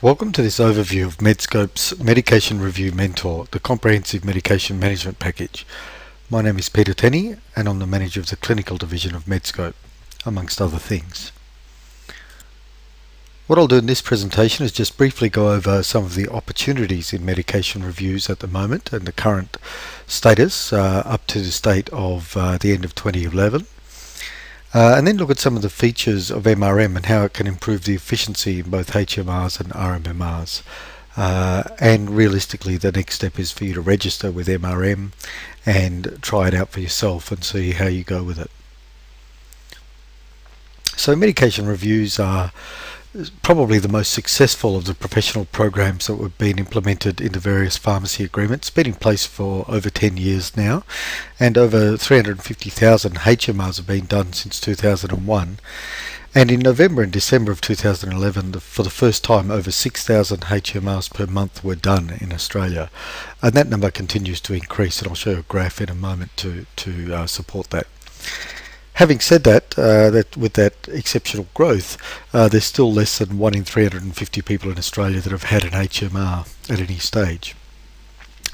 Welcome to this overview of Medscope's Medication Review Mentor, the comprehensive medication management package. My name is Peter Tenney and I'm the manager of the clinical division of Medscope, amongst other things. What I'll do in this presentation is just briefly go over some of the opportunities in medication reviews at the moment and the current status up to the state of the end of 2011. And then look at some of the features of MRM and how it can improve the efficiency in both HMRs and RMMRs. And realistically, the next step is for you to register with MRM and try it out for yourself and see how you go with it. So medication reviews are probably the most successful of the professional programs that have been implemented in the various pharmacy agreements. It's been in place for over 10 years now, and over 350,000 HMRs have been done since 2001. And in November and December of 2011, for the first time, over 6,000 HMRs per month were done in Australia. And that number continues to increase, and I'll show you a graph in a moment to support that. Having said that, with that exceptional growth, there's still less than 1 in 350 people in Australia that have had an HMR at any stage.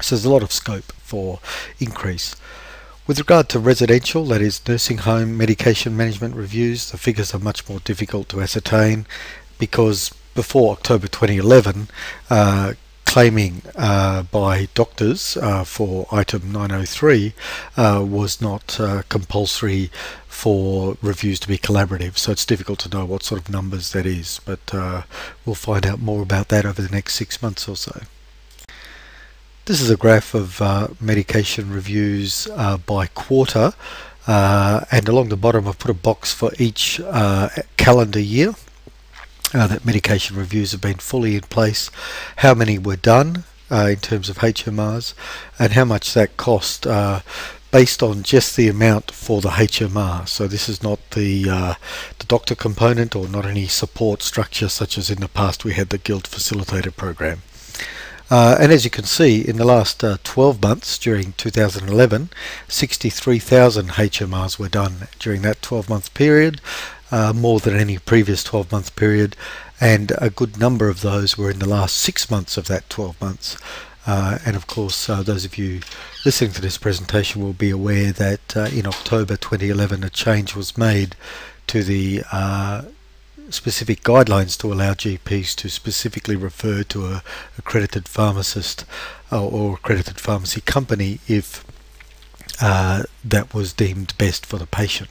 So there's a lot of scope for increase. With regard to residential, that is nursing home medication management reviews, the figures are much more difficult to ascertain because before October 2011, claiming by doctors for item 903 was not compulsory for reviews to be collaborative, so it's difficult to know what sort of numbers that is, but we'll find out more about that over the next 6 months or so. This is a graph of medication reviews by quarter, and along the bottom I've put a box for each calendar year that medication reviews have been fully in place, how many were done in terms of HMRs, and how much that cost based on just the amount for the HMR. So this is not the doctor component or not any support structure such as in the past we had the Guild Facilitator program. And as you can see, in the last 12 months during 2011, 63,000 HMRs were done during that 12-month period, more than any previous 12-month period, and a good number of those were in the last 6 months of that 12 months. And of course, those of you listening to this presentation will be aware that in October 2011 a change was made to the specific guidelines to allow GPs to specifically refer to a accredited pharmacist or accredited pharmacy company if that was deemed best for the patient.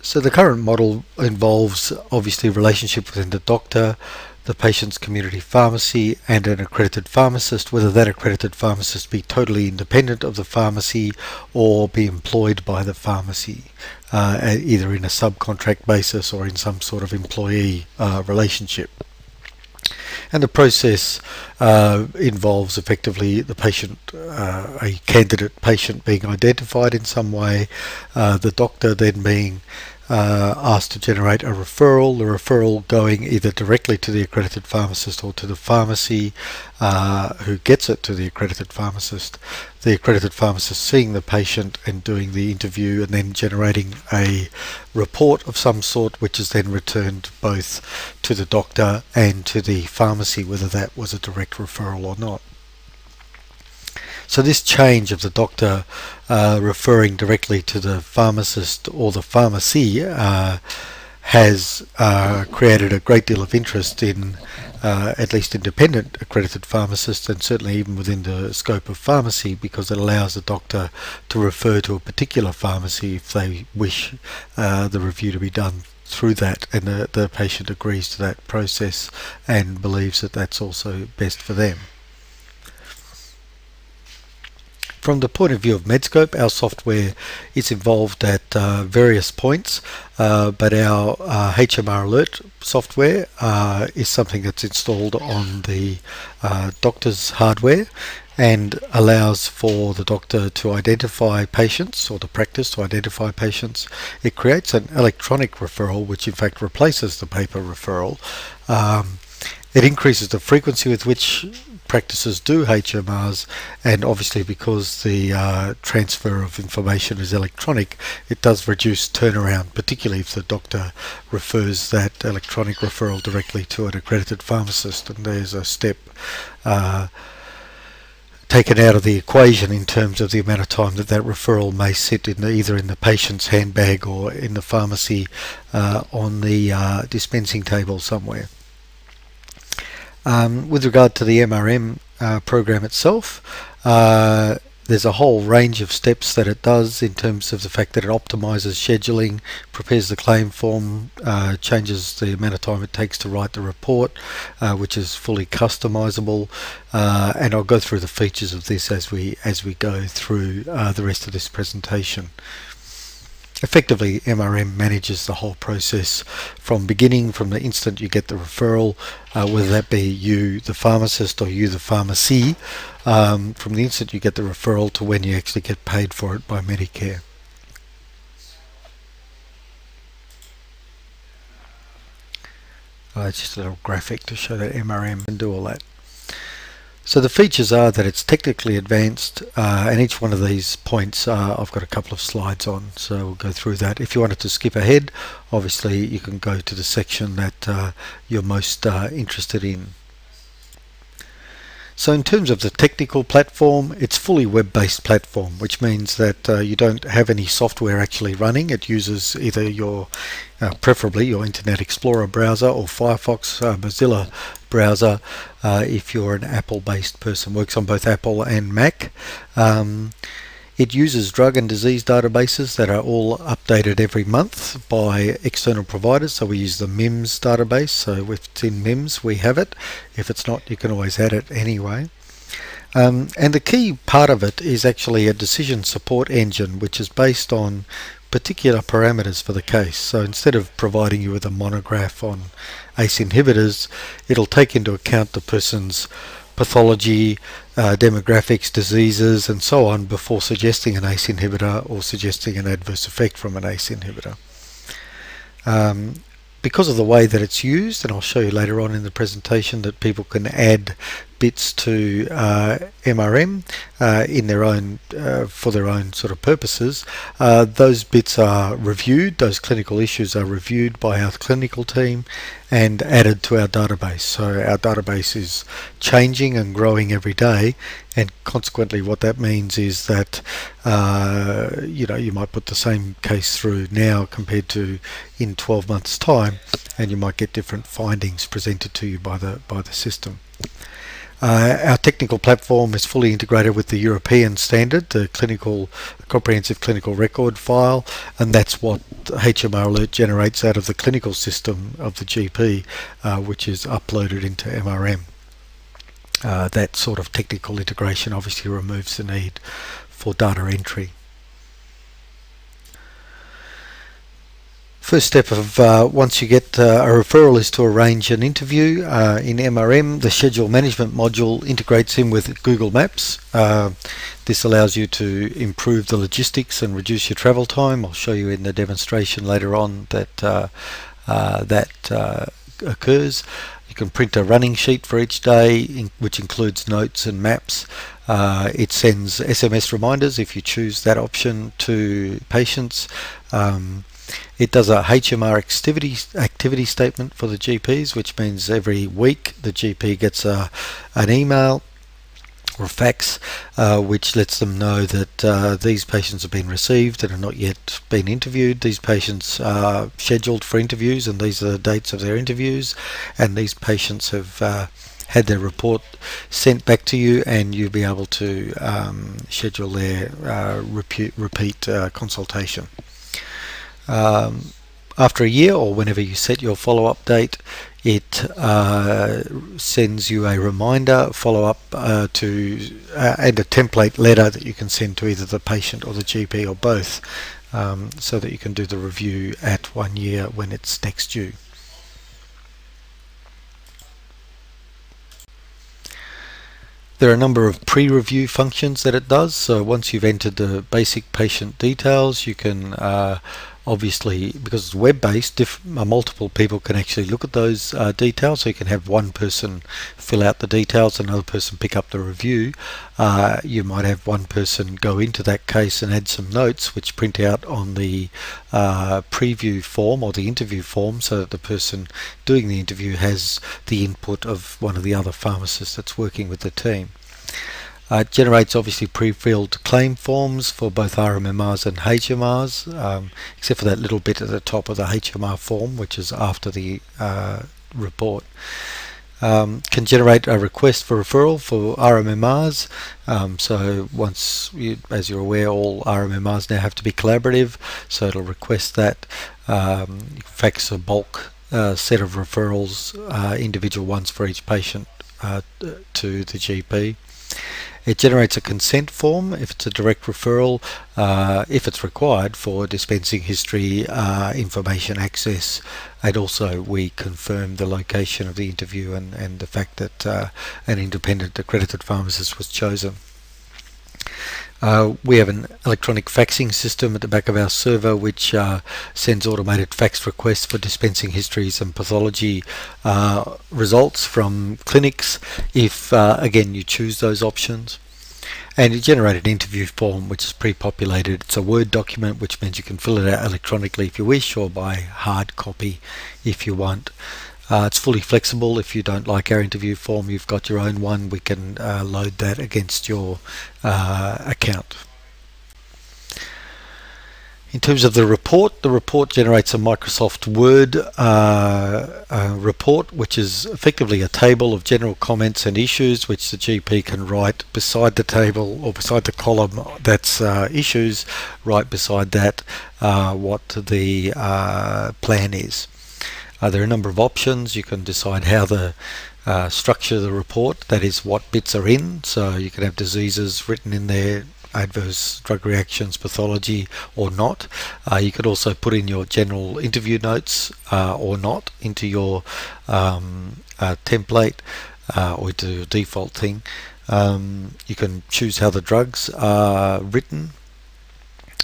So the current model involves obviously a relationship within the doctor, the patient's community pharmacy and an accredited pharmacist, whether that accredited pharmacist be totally independent of the pharmacy or be employed by the pharmacy, either in a subcontract basis or in some sort of employee relationship. And the process involves effectively the patient, a candidate patient being identified in some way, the doctor then being asked to generate a referral, the referral going either directly to the accredited pharmacist or to the pharmacy who gets it to the accredited pharmacist seeing the patient and doing the interview and then generating a report of some sort which is then returned both to the doctor and to the pharmacy, whether that was a direct referral or not. So this change of the doctor referring directly to the pharmacist or the pharmacy has created a great deal of interest in at least independent accredited pharmacists, and certainly even within the scope of pharmacy, because it allows the doctor to refer to a particular pharmacy if they wish the review to be done through that, and the patient agrees to that process and believes that that's also best for them. From the point of view of Medscope, our software is involved at various points, but our HMR Alert software is something that's installed on the doctor's hardware and allows for the doctor to identify patients, or the practice to identify patients. It creates an electronic referral, which in fact replaces the paper referral. It increases the frequency with which practices do HMRs, and obviously because the transfer of information is electronic, it does reduce turnaround, particularly if the doctor refers that electronic referral directly to an accredited pharmacist, and there's a step taken out of the equation in terms of the amount of time that referral may sit in either in the patient's handbag or in the pharmacy on the dispensing table somewhere. With regard to the MRM program itself, there's a whole range of steps that it does in terms of the fact that it optimizes scheduling, prepares the claim form, changes the amount of time it takes to write the report, which is fully customizable, and I'll go through the features of this as we go through the rest of this presentation. Effectively, MRM manages the whole process from beginning, from the instant you get the referral, whether that be you the pharmacist or you the pharmacy, from the instant you get the referral to when you actually get paid for it by Medicare. It's just a little graphic to show that MRM can do all that. So the features are that it's technically advanced, and each one of these points I've got a couple of slides on, so we'll go through that. If you wanted to skip ahead, obviously you can go to the section that you're most interested in. So in terms of the technical platform, it's fully web-based platform, which means that you don't have any software actually running. It uses either your, preferably your Internet Explorer browser or Firefox, Mozilla browser, if you're an Apple-based person. Works on both Apple and Mac. It uses drug and disease databases that are all updated every month by external providers. So we use the MIMS database. So if it's in MIMS, we have it. If it's not, you can always add it anyway. And the key part of it is actually a decision support engine, which is based on particular parameters for the case. So instead of providing you with a monograph on ACE inhibitors, it'll take into account the person's pathology, demographics, diseases, and so on before suggesting an ACE inhibitor or suggesting an adverse effect from an ACE inhibitor. Because of the way that it's used, and I'll show you later on in the presentation that people can add bits to MRM in their own for their own sort of purposes, those bits are reviewed, those clinical issues are reviewed by our clinical team and added to our database. So our database is changing and growing every day, and consequently what that means is that you might put the same case through now compared to in 12 months time, and you might get different findings presented to you by the system. Our technical platform is fully integrated with the European standard, the comprehensive clinical record file, and that's what HMR Alert generates out of the clinical system of the GP, which is uploaded into MRM. That sort of technical integration obviously removes the need for data entry. First step of once you get a referral is to arrange an interview in MRM. The schedule management module integrates in with Google Maps. This allows you to improve the logistics and reduce your travel time. I'll show you in the demonstration later on that occurs. You can print a running sheet for each day, which includes notes and maps. It sends SMS reminders if you choose that option to patients. It does a HMR activity statement for the GPs, which means every week the GP gets an email or a fax which lets them know that these patients have been received and have not yet been interviewed. These patients are scheduled for interviews and these are the dates of their interviews, and these patients have had their report sent back to you, and you'll be able to schedule their repeat consultation. After a year or whenever you set your follow-up date, it sends you a reminder, follow-up and a template letter that you can send to either the patient or the GP or both, so that you can do the review at 1 year when it's next due. There are a number of pre-review functions that it does. So once you've entered the basic patient details, you can obviously, because it's web-based, multiple people can actually look at those details. So you can have one person fill out the details, another person pick up the review. You might have one person go into that case and add some notes which print out on the preview form or the interview form, so that the person doing the interview has the input of one of the other pharmacists that's working with the team. It generates obviously pre-filled claim forms for both RMMRs and HMRs, except for that little bit at the top of the HMR form, which is after the report. Can generate a request for referral for RMMRs. So once, as you're aware, all RMMRs now have to be collaborative, so it'll request that. Fax a bulk set of referrals, individual ones for each patient, to the GP. It generates a consent form if it's a direct referral, if it's required for dispensing history, information access, and also we confirm the location of the interview and the fact that an independent accredited pharmacist was chosen. We have an electronic faxing system at the back of our server which sends automated fax requests for dispensing histories and pathology results from clinics if, again, you choose those options. And you generate an interview form which is pre-populated. It's a Word document, which means you can fill it out electronically if you wish, or by hard copy if you want. It's fully flexible. If you don't like our interview form, you've got your own one, we can load that against your account. In terms of the report generates a Microsoft Word report, which is effectively a table of general comments and issues which the GP can write beside the table, or beside the column that's issues, right beside that what the plan is. There are a number of options. You can decide how the structure the report, that is what bits are in, so you can have diseases written in there, adverse drug reactions, pathology, or not. You could also put in your general interview notes or not into your template or into your default thing. You can choose how the drugs are written.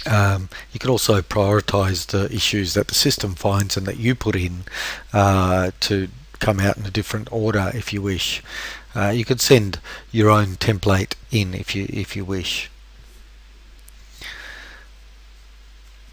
You can also prioritize the issues that the system finds and that you put in to come out in a different order if you wish. You can send your own template in if you wish.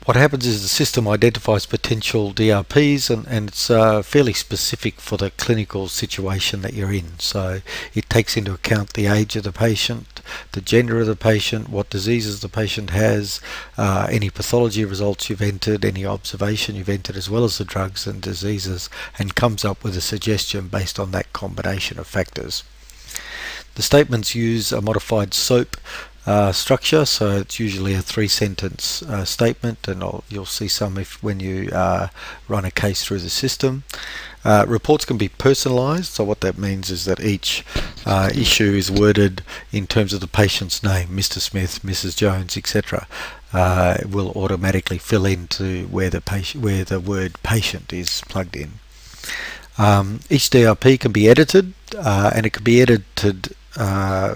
What happens is the system identifies potential DRPs, and it's fairly specific for the clinical situation that you're in. So it takes into account the age of the patient, the gender of the patient, what diseases the patient has, any pathology results you've entered, any observation you've entered, as well as the drugs and diseases, and comes up with a suggestion based on that combination of factors. The statements use a modified SOAP structure, so it's usually a 3-sentence statement, and you'll see some when you run a case through the system. Reports can be personalized, so what that means is that each issue is worded in terms of the patient's name, Mr. Smith, Mrs. Jones, etc. It will automatically fill into where the word patient is plugged in. Each DRP can be edited, and it can be edited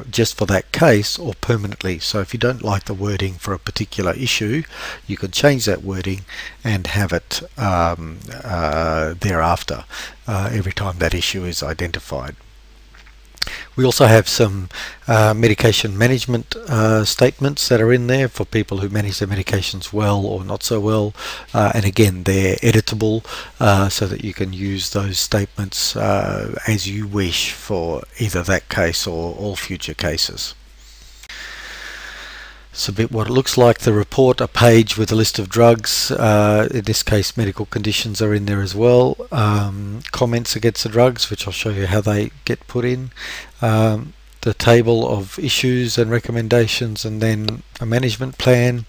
just for that case or permanently. So if you don't like the wording for a particular issue, you can change that wording and have it thereafter every time that issue is identified. We also have some medication management statements that are in there for people who manage their medications well or not so well, and again they're editable so that you can use those statements as you wish for either that case or all future cases. It's a bit what it looks like. The report, a page with a list of drugs. In this case, medical conditions are in there as well. Comments against the drugs, which I'll show you how they get put in. The table of issues and recommendations, and then a management plan.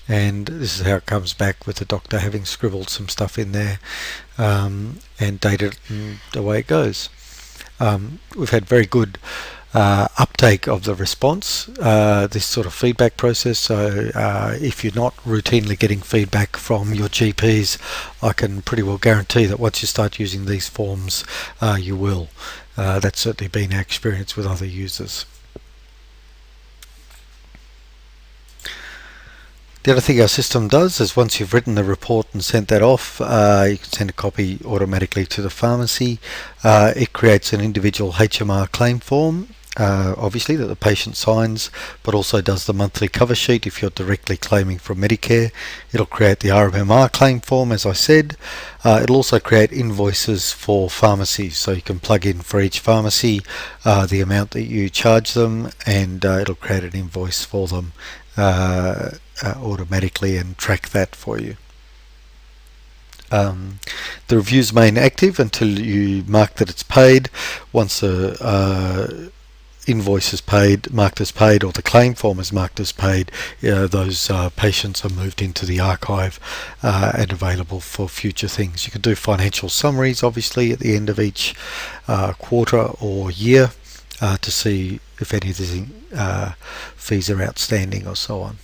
And this is how it comes back with the doctor having scribbled some stuff in there and dated, and away it goes. We've had very good uptake of the response, this sort of feedback process. So if you're not routinely getting feedback from your GPs, I can pretty well guarantee that once you start using these forms, you will. That's certainly been our experience with other users. The other thing our system does is once you've written the report and sent that off, you can send a copy automatically to the pharmacy. It creates an individual HMR claim form, obviously, that the patient signs, but also does the monthly cover sheet if you're directly claiming from Medicare. It'll create the RMMR claim form, as I said. It'll also create invoices for pharmacies, so you can plug in for each pharmacy the amount that you charge them, and it'll create an invoice for them automatically and track that for you. The review's remain active until you mark that it's paid. Once the invoice is paid, marked as paid, or the claim form is marked as paid, those patients are moved into the archive and available for future things. You can do financial summaries, obviously, at the end of each quarter or year to see if any of the fees are outstanding or so on.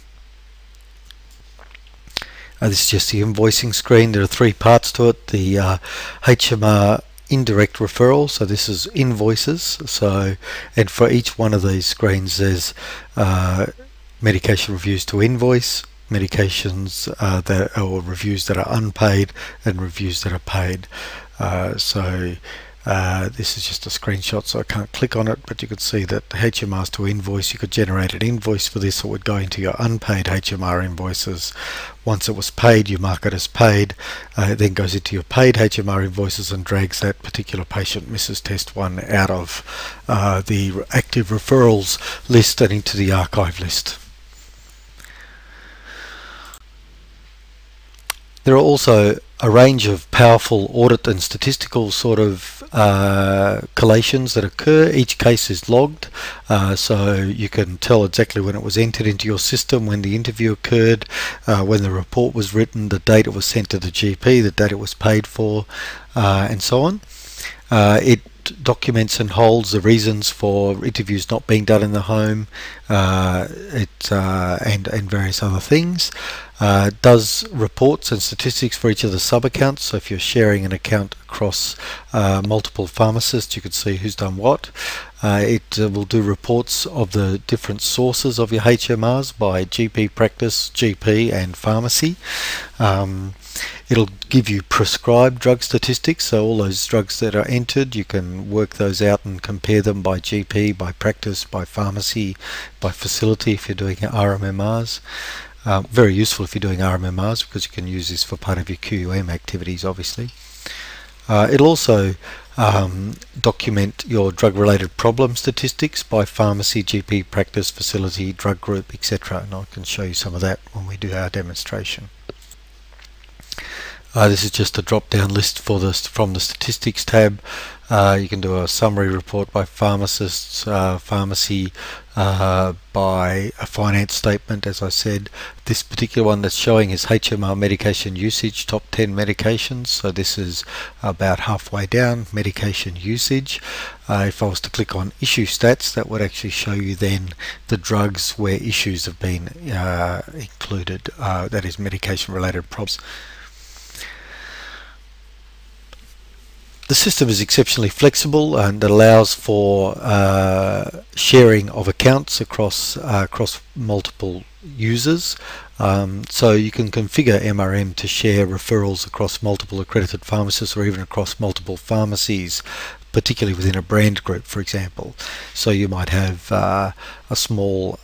This is just the invoicing screen. There are three parts to it. The HMR indirect referral, so this is invoices, and for each one of these screens there's medication reviews to invoice, medications or reviews that are unpaid, and reviews that are paid. This is just a screenshot, so I can't click on it, but you can see that the HMRs to invoice, you could generate an invoice for this. It would go into your unpaid HMR invoices. Once it was paid, you mark it as paid. It then goes into your paid HMR invoices and drags that particular patient, Mrs. Test 1, out of the active referrals list and into the archive list. There are also a range of powerful audit and statistical sort of collations that occur. Each case is logged, so you can tell exactly when it was entered into your system, when the interview occurred, when the report was written, the date it was sent to the GP, the date it was paid for, and so on. It documents and holds the reasons for interviews not being done in the home, and various other things. Does reports and statistics for each of the sub-accounts, so if you're sharing an account across multiple pharmacists, you can see who's done what. It will do reports of the different sources of your HMRs by GP practice, GP and pharmacy. It'll give you prescribed drug statistics, so all those drugs that are entered, you can work those out and compare them by GP, by practice, by pharmacy, by facility if you're doing RMMRs. Very useful if you're doing RMMRs, because you can use this for part of your QUM activities, obviously. It'll also document your drug-related problem statistics by pharmacy, GP practice, facility, drug group, etc. And I can show you some of that when we do our demonstration. This is just a drop-down list for from the statistics tab. You can do a summary report by pharmacists, pharmacy, by a finance statement, as I said. This particular one that's showing is HMR medication usage, top 10 medications. So this is about halfway down, medication usage. If I was to click on issue stats, that would actually show you then the drugs where issues have been included, that is medication related problems. The system is exceptionally flexible and allows for sharing of accounts across multiple users. So you can configure MRM to share referrals across multiple accredited pharmacists or even across multiple pharmacies, particularly within a brand group, for example. So you might have a small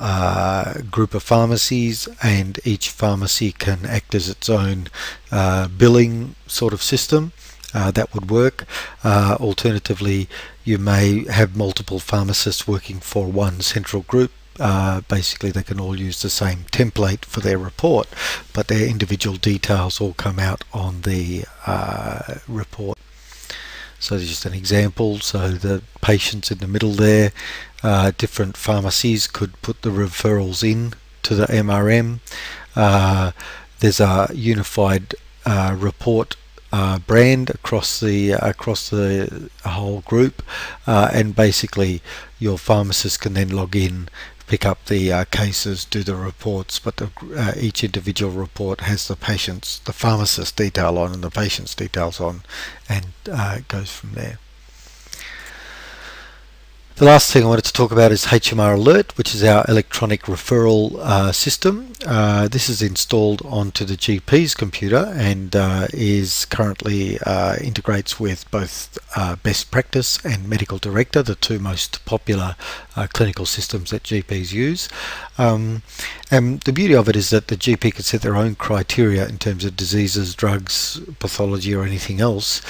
group of pharmacies, and each pharmacy can act as its own billing sort of system. That would work. Alternatively, you may have multiple pharmacists working for one central group. Basically, they can all use the same template for their report, but their individual details all come out on the report. So there's just an example. So the patients in the middle there, different pharmacies could put the referrals in to the MRM. There's a unified report brand across the whole group, and basically your pharmacist can then log in, pick up the cases, do the reports, but each individual report has the pharmacist detail on and the patient's details on, and it goes from there. The last thing I wanted to talk about is HMR Alert, which is our electronic referral system. This is installed onto the GP's computer and is currently integrates with both Best Practice and Medical Director, the two most popular clinical systems that GPs use. And the beauty of it is that the GP can set their own criteria in terms of diseases, drugs, pathology or anything else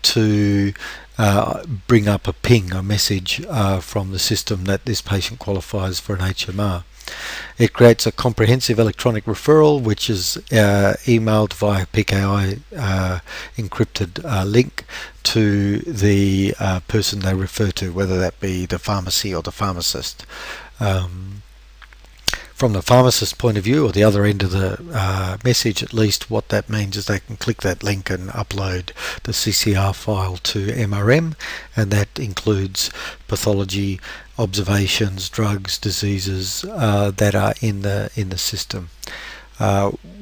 to bring up a ping, a message from the system that this patient qualifies for an HMR. It creates a comprehensive electronic referral which is emailed via PKI encrypted link to the person they refer to, whether that be the pharmacy or the pharmacist. From the pharmacist's point of view, or the other end of the message, at least what that means is they can click that link and upload the CCR file to MRM, and that includes pathology, observations, drugs, diseases that are in the system.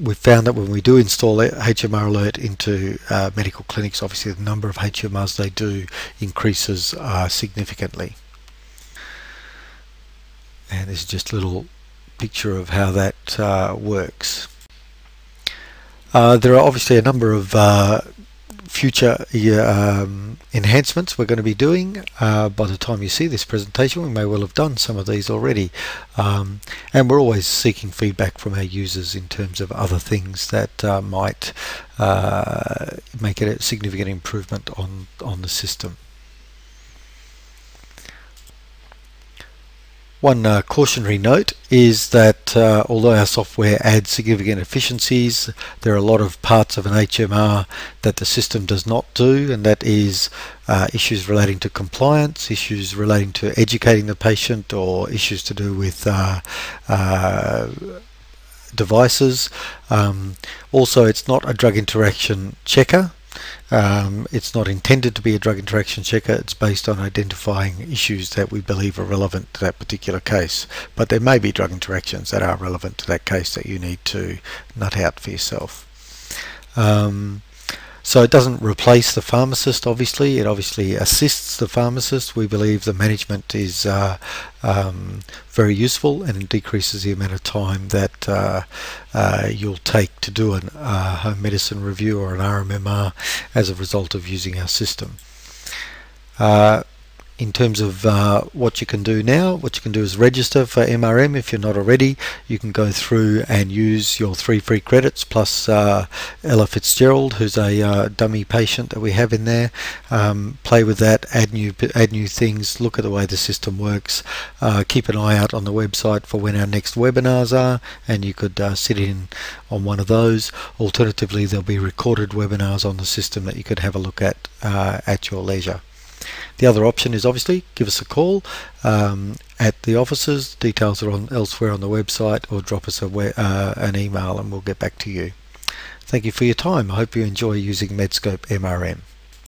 We've found that when we do install HMR Alert into medical clinics, obviously the number of HMRs they do increases significantly. And this is just a little picture of how that works. There are obviously a number of future enhancements we're going to be doing. By the time you see this presentation, we may well have done some of these already, and we're always seeking feedback from our users in terms of other things that might make it a significant improvement on the system. One cautionary note is that although our software adds significant efficiencies, there are a lot of parts of an HMR that the system does not do, and that is issues relating to compliance, issues relating to educating the patient, or issues to do with devices. Also, it's not a drug interaction checker. It's not intended to be a drug interaction checker. It's based on identifying issues that we believe are relevant to that particular case, but there may be drug interactions that are relevant to that case that you need to nut out for yourself. So it doesn't replace the pharmacist, obviously. It obviously assists the pharmacist. We believe the management is very useful, and it decreases the amount of time that you'll take to do a home medicine review or an RMMR as a result of using our system. In terms of what you can do now, what you can do is register for MRM if you're not already. You can go through and use your 3 free credits plus Ella Fitzgerald, who's a dummy patient that we have in there. Play with that, add new things, look at the way the system works. Keep an eye out on the website for when our next webinars are, and you could sit in on one of those. Alternatively, there'll be recorded webinars on the system that you could have a look at your leisure. The other option is obviously give us a call at the offices. Details are elsewhere on the website, or drop us an email and we'll get back to you. Thank you for your time. I hope you enjoy using Medscope MRM.